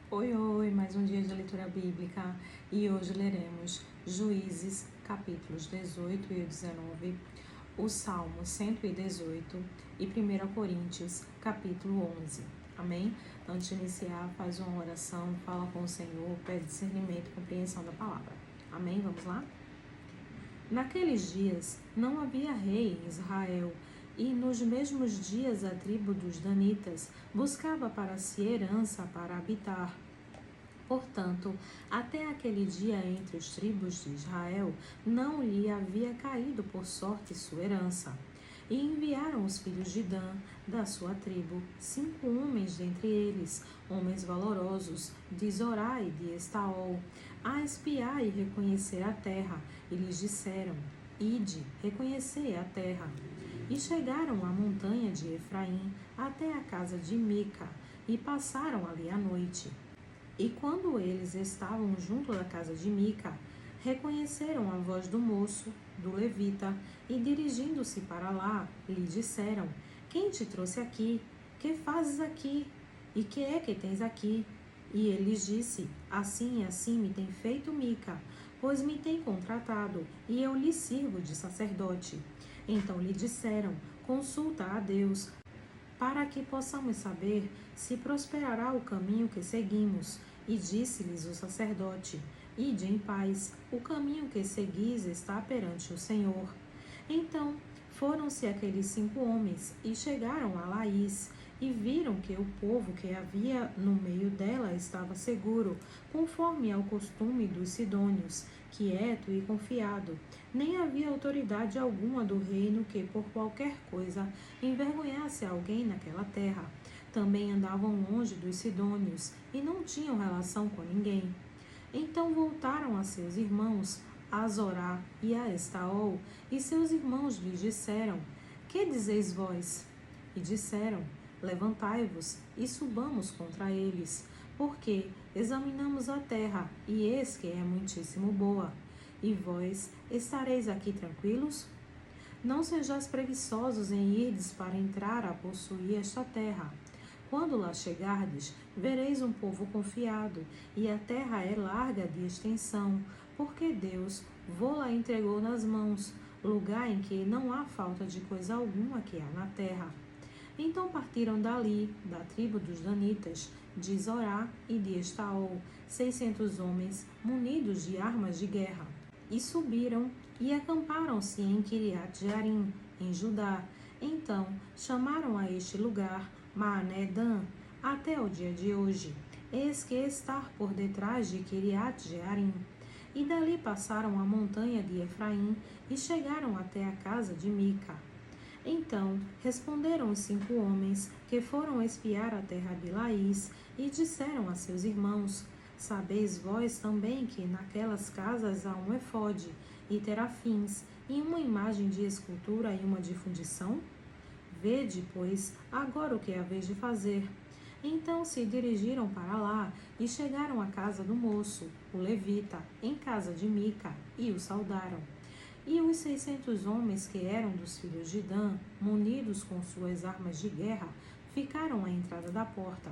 Oi, oi, mais um dia de leitura bíblica e hoje leremos Juízes, capítulos 18 e 19, o Salmo 118 e 1 Coríntios, capítulo 11. Amém? Antes de iniciar, faz uma oração, fala com o Senhor, pede discernimento e compreensão da palavra. Amém? Vamos lá? Naqueles dias não havia rei em Israel, e nos mesmos dias a tribo dos Danitas buscava para si herança para habitar. Portanto, até aquele dia entre os tribos de Israel não lhe havia caído por sorte sua herança. E enviaram os filhos de Dan, da sua tribo, 5 homens dentre eles, homens valorosos, de Zorá e de Estaol, a espiar e reconhecer a terra, e lhes disseram: Ide, reconhecei a terra. E chegaram à montanha de Efraim, até a casa de Mica, e passaram ali a noite. E quando eles estavam junto da casa de Mica, reconheceram a voz do moço, do levita, e dirigindo-se para lá, lhe disseram: Quem te trouxe aqui? Que fazes aqui? E que é que tens aqui? E ele lhes disse: Assim e assim me tem feito Mica, pois me tem contratado, e eu lhe sirvo de sacerdote. Então lhe disseram: Consulta a Deus, para que possamos saber se prosperará o caminho que seguimos. E disse-lhes o sacerdote: Ide em paz, o caminho que seguis está perante o Senhor. Então foram-se aqueles 5 homens e chegaram a Laís, e viram que o povo que havia no meio dela estava seguro, conforme ao costume dos sidônios, quieto e confiado. Nem havia autoridade alguma do reino que, por qualquer coisa, envergonhasse alguém naquela terra. Também andavam longe dos sidônios e não tinham relação com ninguém. Então voltaram a seus irmãos, a Zorá e a Estaol, e seus irmãos lhes disseram: Que dizeis vós? E disseram: Levantai-vos e subamos contra eles, porque examinamos a terra, e eis que é muitíssimo boa. E vós estareis aqui tranquilos? Não sejais preguiçosos em irdes para entrar a possuir esta terra. Quando lá chegardes, vereis um povo confiado, e a terra é larga de extensão, porque Deus vô-la entregou nas mãos, lugar em que não há falta de coisa alguma que há na terra. Então partiram dali, da tribo dos Danitas, de Zorá e de Estaol, 600 homens, munidos de armas de guerra. E subiram e acamparam-se em Kiriat-Jearim, em Judá. Então chamaram a este lugar Maané-Dan, até o dia de hoje. Eis que está por detrás de Kiriat-Jearim. E dali passaram a montanha de Efraim e chegaram até a casa de Mica. Então responderam os 5 homens que foram espiar a terra de Laís e disseram a seus irmãos: Sabeis vós também que naquelas casas há um efode, e terafins, e uma imagem de escultura e uma de fundição? Vede, pois, agora o que haveis de fazer. Então se dirigiram para lá e chegaram à casa do moço, o levita, em casa de Mica, e o saudaram. E os 600 homens que eram dos filhos de Dan, munidos com suas armas de guerra, ficaram à entrada da porta.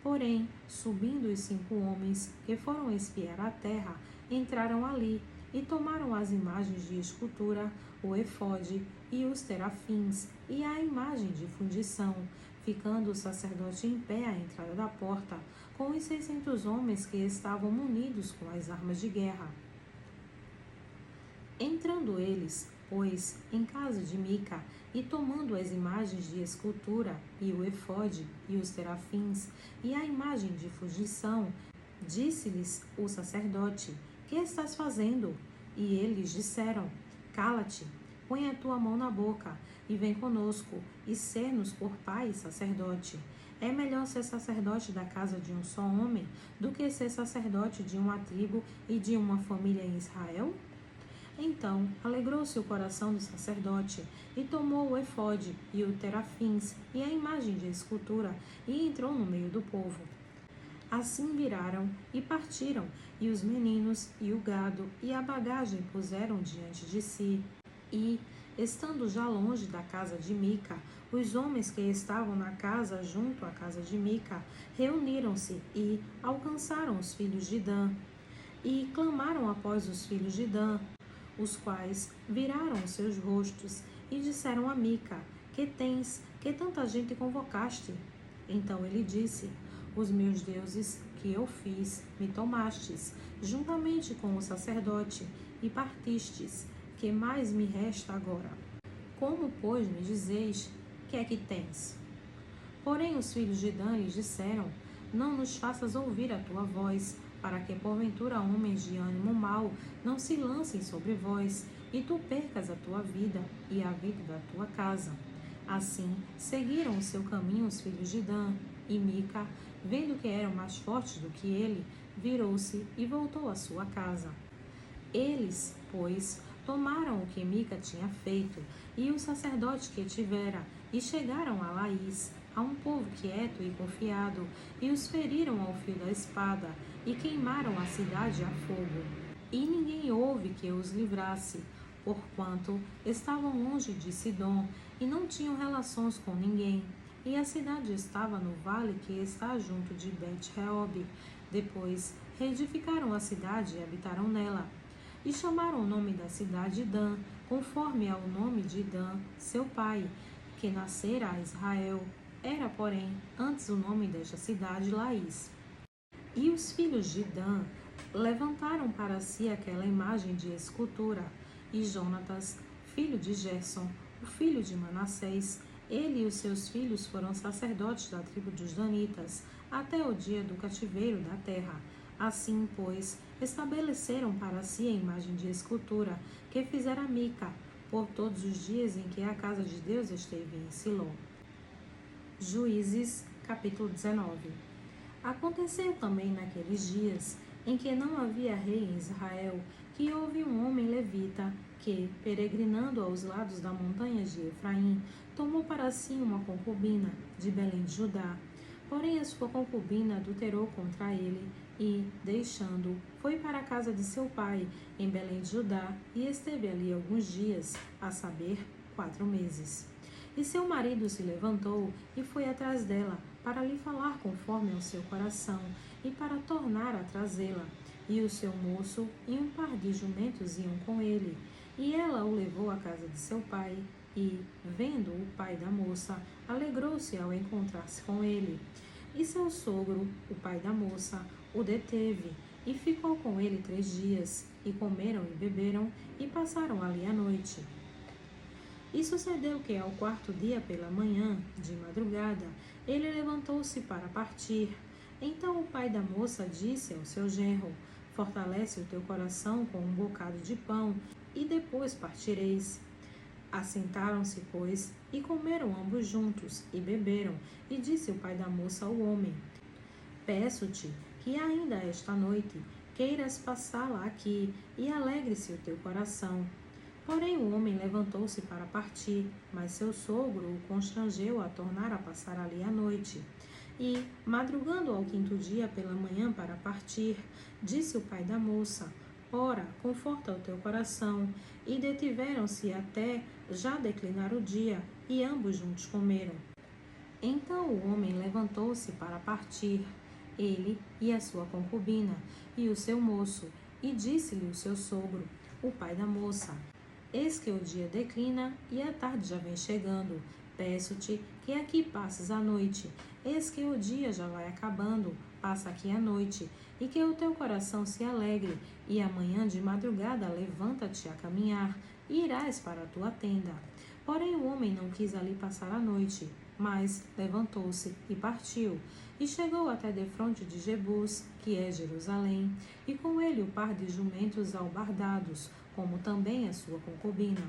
Porém, subindo os 5 homens que foram espiar a terra, entraram ali e tomaram as imagens de escultura, o efode e os terafins e a imagem de fundição, ficando o sacerdote em pé à entrada da porta, com os 600 homens que estavam munidos com as armas de guerra. Entrando eles, pois, em casa de Mica, e tomando as imagens de escultura, e o efode, e os terafins, e a imagem de fundição, disse-lhes o sacerdote: Que estás fazendo? E eles disseram: Cala-te, põe a tua mão na boca, e vem conosco, e ser-nos por pai e sacerdote. É melhor ser sacerdote da casa de um só homem, do que ser sacerdote de uma tribo e de uma família em Israel? Então alegrou-se o coração do sacerdote, e tomou o efode e o terafins e a imagem de escultura, e entrou no meio do povo. Assim viraram e partiram, e os meninos e o gado e a bagagem puseram diante de si. E, Estando já longe da casa de Mica, os homens que estavam na casa junto à casa de Mica reuniram-se e alcançaram os filhos de Dan e clamaram após os filhos de Dan, os quais viraram os seus rostos e disseram a Mica: Que tens, que tanta gente convocaste? Então ele disse: Os meus deuses que eu fiz me tomastes, juntamente com o sacerdote, e partistes. Que mais me resta agora? Como, pois, me dizeis, que é que tens? Porém os filhos de Dan lhes disseram: Não nos faças ouvir a tua voz, para que porventura homens de ânimo mau não se lancem sobre vós, e tu percas a tua vida e a vida da tua casa. Assim seguiram o seu caminho os filhos de Dan, e Mica, vendo que eram mais fortes do que ele, virou-se e voltou à sua casa. Eles, pois, tomaram o que Mica tinha feito e o sacerdote que tivera, e chegaram a Laís, a um povo quieto e confiado, e os feriram ao fio da espada, e queimaram a cidade a fogo. E ninguém houve que os livrasse, porquanto estavam longe de Sidom, e não tinham relações com ninguém. E a cidade estava no vale que está junto de Bet-Reob. Depois reedificaram a cidade e habitaram nela. E chamaram o nome da cidade Dan, conforme ao nome de Dan, seu pai, que nascera a Israel. Era, porém, antes o nome desta cidade Laís. E os filhos de Dan levantaram para si aquela imagem de escultura, e Jonatas, filho de Gerson, o filho de Manassés, ele e os seus filhos foram sacerdotes da tribo dos Danitas, até o dia do cativeiro da terra. Assim, pois, estabeleceram para si a imagem de escultura que fizera Mica, por todos os dias em que a casa de Deus esteve em Siló. Juízes, capítulo 19. Aconteceu também naqueles dias, em que não havia rei em Israel, que houve um homem levita, que, peregrinando aos lados da montanha de Efraim, tomou para si uma concubina, de Belém de Judá. Porém a sua concubina adulterou contra ele, e, deixando, foi para a casa de seu pai, em Belém de Judá, e esteve ali alguns dias, a saber, 4 meses. E seu marido se levantou e foi atrás dela, para lhe falar conforme ao seu coração, e para tornar a trazê-la. E o seu moço e um par de jumentos iam com ele. E ela o levou à casa de seu pai, e, vendo o pai da moça, alegrou-se ao encontrar-se com ele. E seu sogro, o pai da moça, o deteve, e ficou com ele 3 dias, e comeram e beberam, e passaram ali a noite. E sucedeu que ao 4º dia pela manhã, de madrugada, ele levantou-se para partir. Então o pai da moça disse ao seu genro: Fortalece o teu coração com um bocado de pão, e depois partireis. Assentaram-se, pois, e comeram ambos juntos, e beberam. E disse o pai da moça ao homem: Peço-te que ainda esta noite queiras passá-la aqui, e alegre-se o teu coração. Porém o homem levantou-se para partir, mas seu sogro o constrangeu a tornar a passar ali a noite. E, madrugando ao 5º dia pela manhã para partir, disse o pai da moça: Ora, conforta o teu coração. E detiveram-se até já declinar o dia, e ambos juntos comeram. Então o homem levantou-se para partir, ele e a sua concubina, e o seu moço, e disse-lhe o seu sogro, o pai da moça: Eis que o dia declina e a tarde já vem chegando. Peço-te que aqui passes a noite. Eis que o dia já vai acabando. Passa aqui a noite, e que o teu coração se alegre. E amanhã de madrugada levanta-te a caminhar, e irás para a tua tenda. Porém o homem não quis ali passar a noite, mas levantou-se e partiu. E chegou até defronte de Jebus, que é Jerusalém, e com ele o par de jumentos albardados, como também a sua concubina.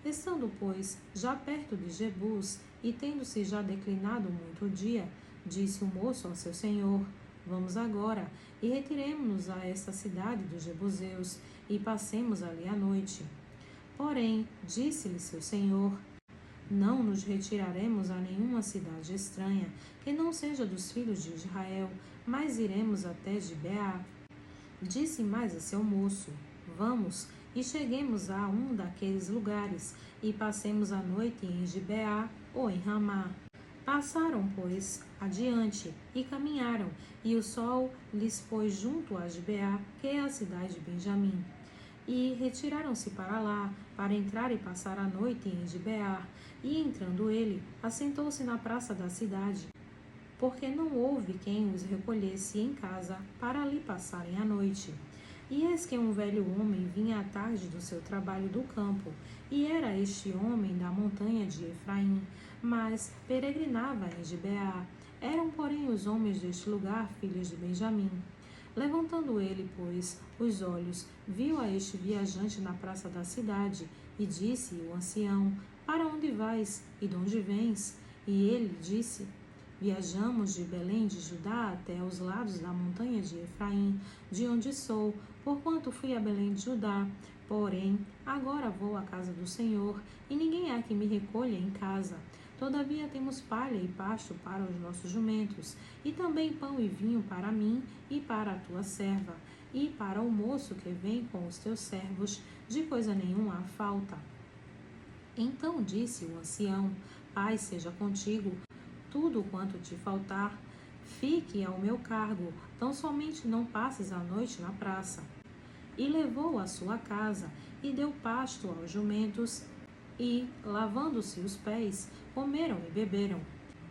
Estando, pois, já perto de Jebus, e tendo-se já declinado muito o dia, disse o moço ao seu senhor: Vamos agora, e retiremo-nos a esta cidade dos Jebuseus, e passemos ali a noite. Porém, disse-lhe seu senhor: Não nos retiraremos a nenhuma cidade estranha, que não seja dos filhos de Israel, mas iremos até Gibeá. Disse mais a seu moço: Vamos, e cheguemos a um daqueles lugares, e passemos a noite em Gibeá ou em Ramá. Passaram, pois, adiante, e caminharam, e o sol lhes pôs junto a Gibeá, que é a cidade de Benjamim. E retiraram-se para lá, para entrar e passar a noite em Gibeá. E entrando ele, assentou-se na praça da cidade, porque não houve quem os recolhesse em casa para ali passarem a noite. E eis que um velho homem vinha à tarde do seu trabalho do campo, e era este homem da montanha de Efraim, mas peregrinava em Gibeá. Eram, porém, os homens deste lugar filhos de Benjamim. Levantando ele, pois, os olhos, viu a este viajante na praça da cidade, e disse o ancião: Para onde vais, e de onde vens? E ele disse: Viajamos de Belém de Judá até os lados da montanha de Efraim, de onde sou, porquanto fui a Belém de Judá. Porém, agora vou à casa do Senhor, e ninguém há que me recolha em casa. Todavia temos palha e pasto para os nossos jumentos, e também pão e vinho para mim e para a tua serva, e para o moço que vem com os teus servos, de coisa nenhuma há falta. Então disse o ancião: Paz seja contigo, tudo quanto te faltar, fique ao meu cargo, tão somente não passes a noite na praça. E levou a sua casa, e deu pasto aos jumentos, e, lavando-se os pés, comeram e beberam.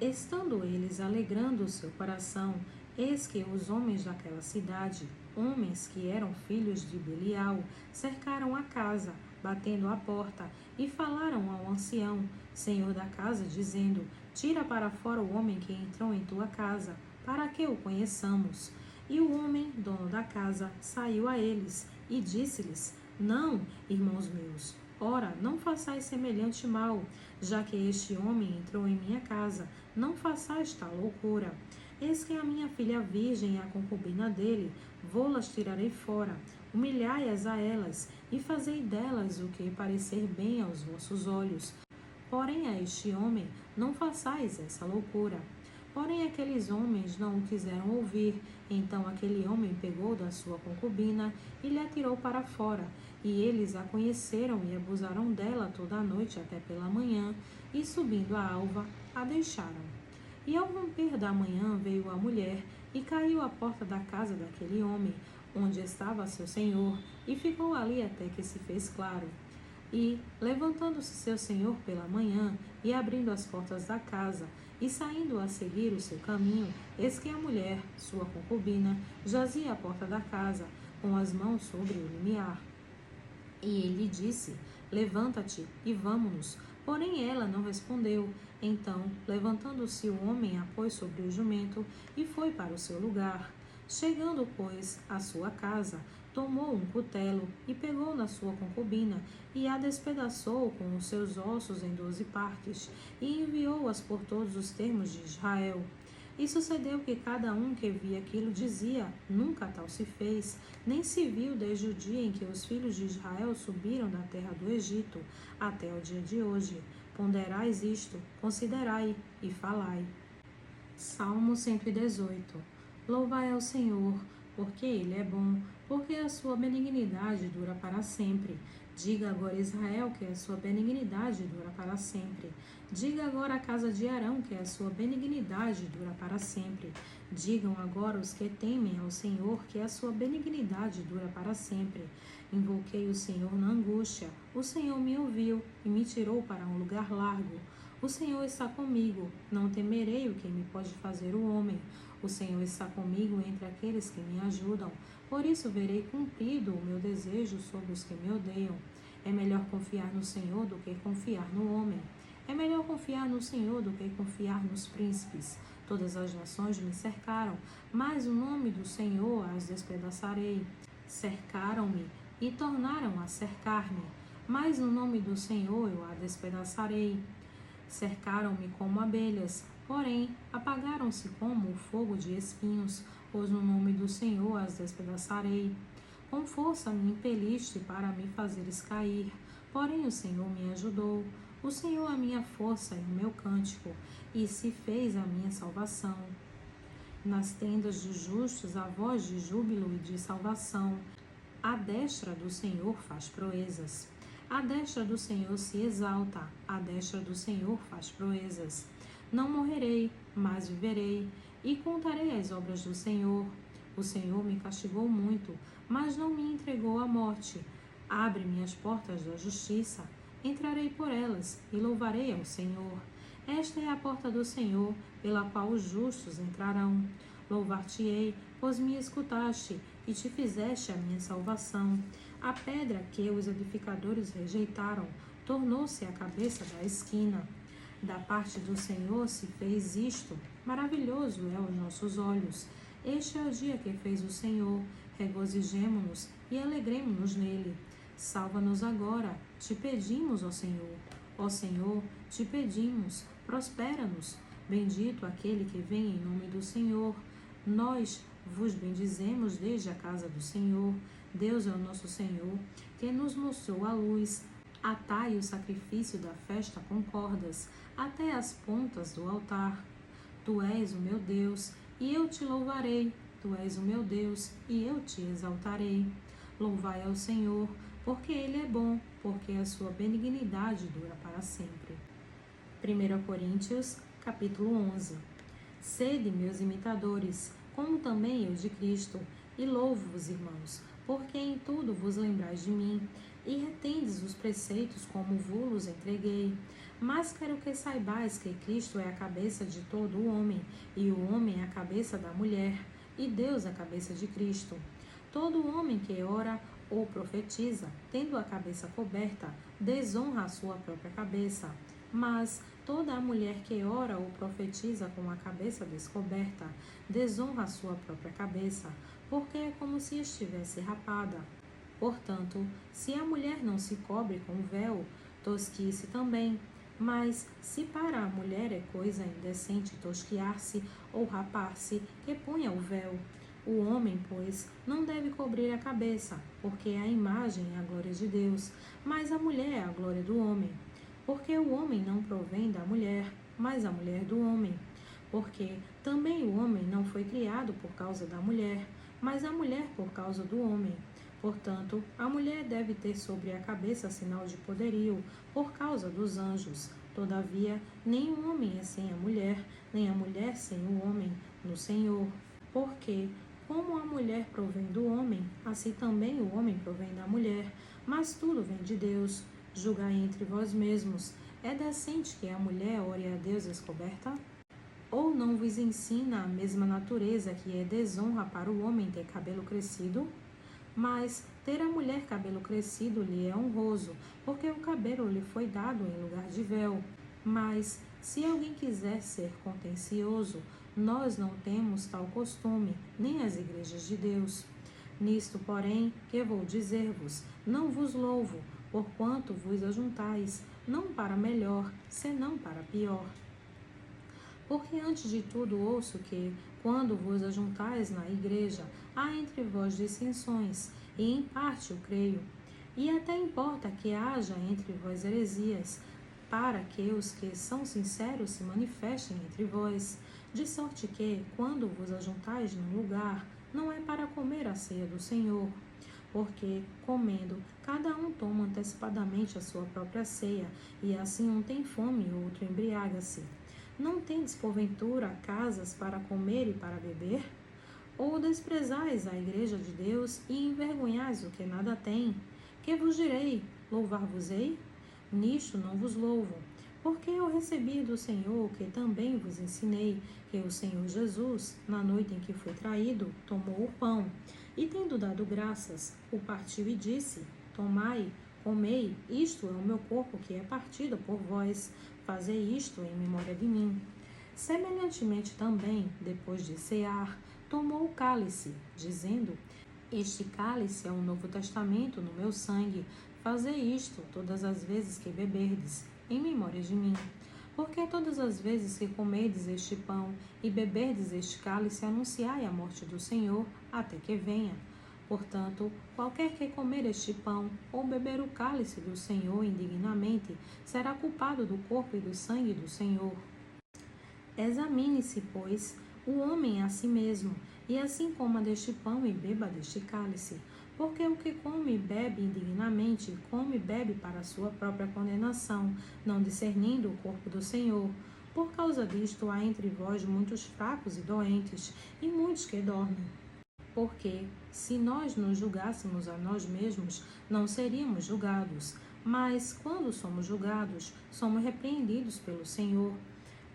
Estando eles alegrando o seu coração, eis que os homens daquela cidade, homens que eram filhos de Belial, cercaram a casa, batendo à porta, e falaram ao ancião, senhor da casa, dizendo: Tira para fora o homem que entrou em tua casa, para que o conheçamos. E o homem, dono da casa, saiu a eles, e disse-lhes: Não, irmãos meus, ora, não façais semelhante mal, já que este homem entrou em minha casa, não façais tal loucura. Eis que a minha filha virgem e a concubina dele, vou-las tirarei fora, humilhai-as a elas, e fazei delas o que parecer bem aos vossos olhos. Porém a este homem não façais essa loucura. Porém aqueles homens não o quiseram ouvir. Então aquele homem pegou da sua concubina e lhe atirou para fora. E eles a conheceram e abusaram dela toda a noite até pela manhã, e subindo a alva, a deixaram. E ao romper da manhã veio a mulher e caiu à porta da casa daquele homem, onde estava seu senhor, e ficou ali até que se fez claro. E, levantando-se seu senhor pela manhã, e abrindo as portas da casa, e saindo a seguir o seu caminho, eis que a mulher, sua concubina, jazia à porta da casa, com as mãos sobre o limiar. E ele disse: Levanta-te e vamo-nos. Porém ela não respondeu. Então, levantando-se o homem, a pôs sobre o jumento e foi para o seu lugar. Chegando, pois, à sua casa, tomou um cutelo e pegou na sua concubina e a despedaçou com os seus ossos em 12 partes e enviou-as por todos os termos de Israel. E sucedeu que cada um que via aquilo dizia: Nunca tal se fez, nem se viu desde o dia em que os filhos de Israel subiram da terra do Egito até o dia de hoje. Ponderais isto, considerai e falai. Salmo 118. Louvai ao Senhor, porque Ele é bom, porque a sua benignidade dura para sempre. Diga agora Israel que a sua benignidade dura para sempre. Diga agora a casa de Arão que a sua benignidade dura para sempre. Digam agora os que temem ao Senhor que a sua benignidade dura para sempre. Invoquei o Senhor na angústia. O Senhor me ouviu e me tirou para um lugar largo. O Senhor está comigo. Não temerei o que me pode fazer o homem. O Senhor está comigo entre aqueles que me ajudam. Por isso verei cumprido o meu desejo sobre os que me odeiam. É melhor confiar no Senhor do que confiar no homem. É melhor confiar no Senhor do que confiar nos príncipes. Todas as nações me cercaram, mas o nome do Senhor as despedaçarei. Cercaram-me e tornaram a cercar-me, mas no nome do Senhor eu a despedaçarei. Cercaram-me como abelhas, porém apagaram-se como o fogo de espinhos, pois no nome do Senhor as despedaçarei. Com força me impeliste para me fazeres cair, porém o Senhor me ajudou. O Senhor é a minha força e o meu cântico, e se fez a minha salvação. Nas tendas dos justos a voz de júbilo e de salvação. A destra do Senhor faz proezas. A destra do Senhor se exalta, a destra do Senhor faz proezas. Não morrerei, mas viverei, e contarei as obras do Senhor. O Senhor me castigou muito, mas não me entregou à morte. Abre-me as portas da justiça, entrarei por elas e louvarei ao Senhor. Esta é a porta do Senhor, pela qual os justos entrarão. Louvar-te-ei, pois me escutaste e te fizeste a minha salvação. A pedra que os edificadores rejeitaram tornou-se a cabeça da esquina. Da parte do Senhor se fez isto, maravilhoso é aos nossos olhos. Este é o dia que fez o Senhor, regozijemo-nos e alegremo-nos nele. Salva-nos agora, te pedimos, ó Senhor. Ó Senhor, te pedimos, prospera-nos. Bendito aquele que vem em nome do Senhor. Nós vos bendizemos desde a casa do Senhor. Deus é o nosso Senhor, que nos mostrou a luz. Atai o sacrifício da festa com cordas, até as pontas do altar. Tu és o meu Deus, e eu te louvarei. Tu és o meu Deus, e eu te exaltarei. Louvai ao Senhor, porque Ele é bom, porque a sua benignidade dura para sempre. 1 Coríntios, capítulo 11. Sede meus imitadores, como também eu de Cristo, e louvo-vos, irmãos, porque em tudo vos lembrais de mim, e retendes os preceitos como vos entreguei. Mas quero que saibais que Cristo é a cabeça de todo o homem, e o homem é a cabeça da mulher, e Deus a cabeça de Cristo. Todo homem que ora ou profetiza, tendo a cabeça coberta, desonra a sua própria cabeça. Mas toda a mulher que ora ou profetiza com a cabeça descoberta, desonra a sua própria cabeça, porque é como se estivesse rapada. Portanto, se a mulher não se cobre com véu, tosquice também. Mas, se para a mulher é coisa indecente tosquiar-se ou rapar-se, que ponha o véu. O homem, pois, não deve cobrir a cabeça, porque a imagem é a glória de Deus, mas a mulher é a glória do homem. Porque o homem não provém da mulher, mas a mulher do homem. Porque também o homem não foi criado por causa da mulher, mas a mulher por causa do homem. Portanto, a mulher deve ter sobre a cabeça sinal de poderio, por causa dos anjos. Todavia, nem o homem é sem a mulher, nem a mulher sem o homem, no Senhor. Porque, como a mulher provém do homem, assim também o homem provém da mulher. Mas tudo vem de Deus. Julgai entre vós mesmos. É decente que a mulher ore a Deus descoberta? Ou não vos ensina a mesma natureza que é desonra para o homem ter cabelo crescido? Mas ter a mulher cabelo crescido lhe é honroso, porque o cabelo lhe foi dado em lugar de véu. Mas, se alguém quiser ser contencioso, nós não temos tal costume, nem as igrejas de Deus. Nisto, porém, que vou dizer-vos, não vos louvo, porquanto vos ajuntais, não para melhor, senão para pior. Porque antes de tudo ouço que, quando vos ajuntais na igreja, há entre vós dissensões, e em parte o creio. E até importa que haja entre vós heresias, para que os que são sinceros se manifestem entre vós, de sorte que, quando vos ajuntais num lugar, não é para comer a ceia do Senhor. Porque, comendo, cada um toma antecipadamente a sua própria ceia, e assim um tem fome e outro embriaga-se. Não tendes, porventura, casas para comer e para beber? Ou desprezais a igreja de Deus e envergonhais o que nada tem? Que vos direi? Louvar-vos-ei? Nisto não vos louvo, porque eu recebi do Senhor que também vos ensinei, que o Senhor Jesus, na noite em que foi traído, tomou o pão, e tendo dado graças, o partiu e disse: Tomai, comei, isto é o meu corpo que é partido por vós, fazei isto em memória de mim. Semelhantemente também, depois de cear, tomou o cálice, dizendo: Este cálice é o novo testamento no meu sangue. Fazei isto todas as vezes que beberdes, em memória de mim. Porque todas as vezes que comerdes este pão e beberdes este cálice, anunciai a morte do Senhor, até que venha. Portanto, qualquer que comer este pão ou beber o cálice do Senhor indignamente, será culpado do corpo e do sangue do Senhor. Examine-se, pois, o homem a si mesmo, e assim coma deste pão e beba deste cálice. Porque o que come e bebe indignamente, come e bebe para a sua própria condenação, não discernindo o corpo do Senhor. Por causa disto, há entre vós muitos fracos e doentes, e muitos que dormem. Porque, se nós nos julgássemos a nós mesmos, não seríamos julgados. Mas, quando somos julgados, somos repreendidos pelo Senhor,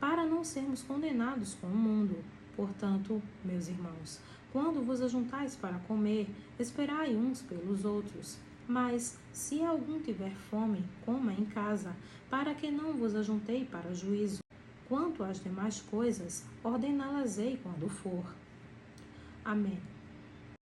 para não sermos condenados com o mundo. Portanto, meus irmãos, quando vos ajuntais para comer, esperai uns pelos outros. Mas, se algum tiver fome, coma em casa, para que não vos ajuntei para juízo. Quanto às demais coisas, ordená-las-ei quando for. Amém.